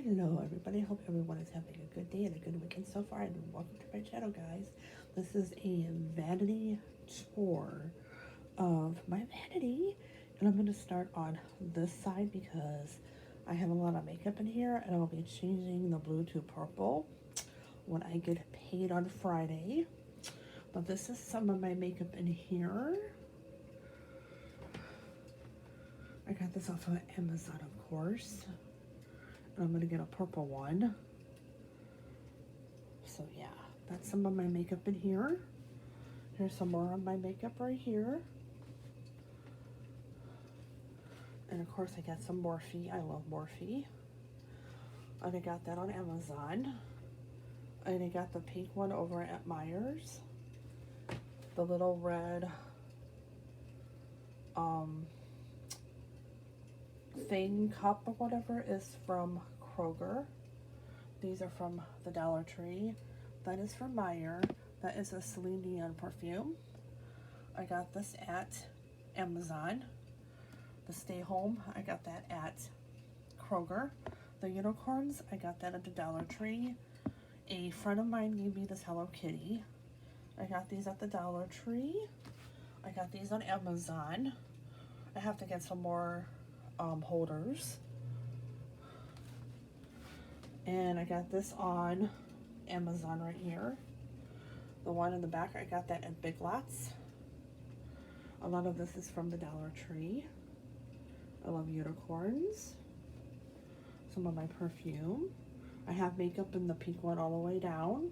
Hello everybody, hope everyone is having a good day and a good weekend so far, and welcome to my channel, guys. This is a vanity tour of my vanity, and I'm going to start on this side because I have a lot of makeup in here, and I'll be changing the blue to purple when I get paid on Friday. But this is some of my makeup in here. I got this off of Amazon, of course. I'm gonna get a purple one. So yeah, that's some of my makeup in here. Here's some more of my makeup right here. And of course I got some Morphe. I love Morphe. And I got that on Amazon. And I got the pink one over at Myers. The little red thing cup or whatever is from Kroger. These are from the Dollar Tree. That is from Meyer. That is a Celine Dion perfume. I got this at Amazon. The Stay Home, I got that at Kroger. The unicorns, I got that at the Dollar Tree. A friend of mine gave me this Hello Kitty. I got these at the Dollar Tree. I got these on Amazon. I have to get some more holders. And I got this on Amazon right here. The one in the back, I got that at Big Lots. A lot of this is from the Dollar Tree. I love unicorns. Some of my perfume. I have makeup in the pink one all the way down.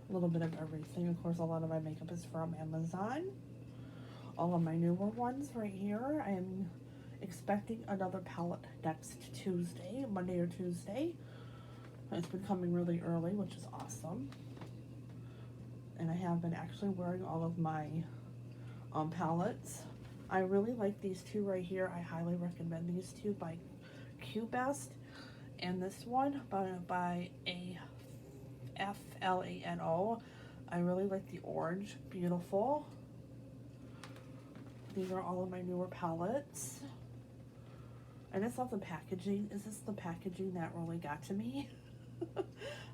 A little bit of everything. Of course, a lot of my makeup is from Amazon. All of my newer ones right here. I am expecting another palette next Tuesday, Monday or Tuesday. It's been coming really early, which is awesome. And I have been actually wearing all of my palettes. I really like these two right here. I highly recommend these two by Q-Best. And this one by Flano. I really like the orange. Beautiful. These are all of my newer palettes. I just love the packaging. Is this the packaging that really got to me?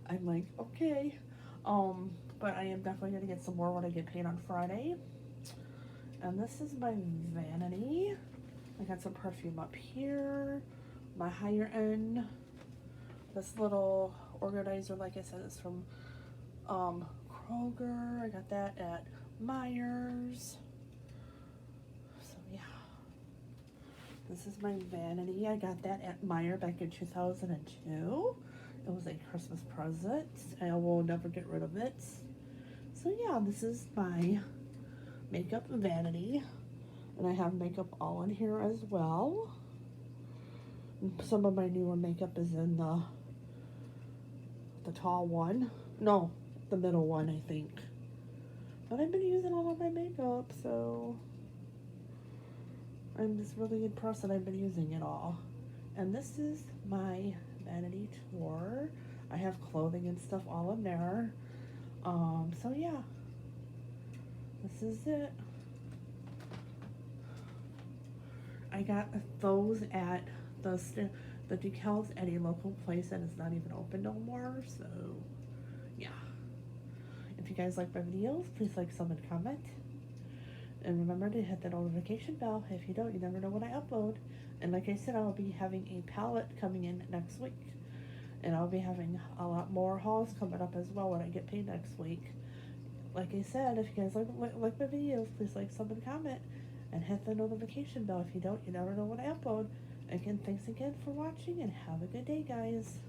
I'm like, okay. But I am definitely going to get some more when I get paid on Friday. And this is my vanity. I got some perfume up here. My higher end. This little organizer, like I said, is from Kroger. I got that at Myers. This is my vanity. I got that at Meyer back in 2002. It was a Christmas present. I will never get rid of it. So yeah, this is my makeup vanity. And I have makeup all in here as well. Some of my newer makeup is in the tall one. No, the middle one, I think. But I've been using all of my makeup, so I'm just really impressed that I've been using it all. And this is my vanity tour. I have clothing and stuff all in there. So yeah, this is it. I got those at the decals at a local place that is not even open no more. So yeah. If you guys like my videos, please like, sub, and comment. And remember to hit the notification bell. If you don't, you never know when I upload. And like I said, I'll be having a palette coming in next week. And I'll be having a lot more hauls coming up as well when I get paid next week. Like I said, if you guys like my videos, please like, sub, and comment. And hit the notification bell. If you don't, you never know when I upload. Again, thanks again for watching, and have a good day, guys.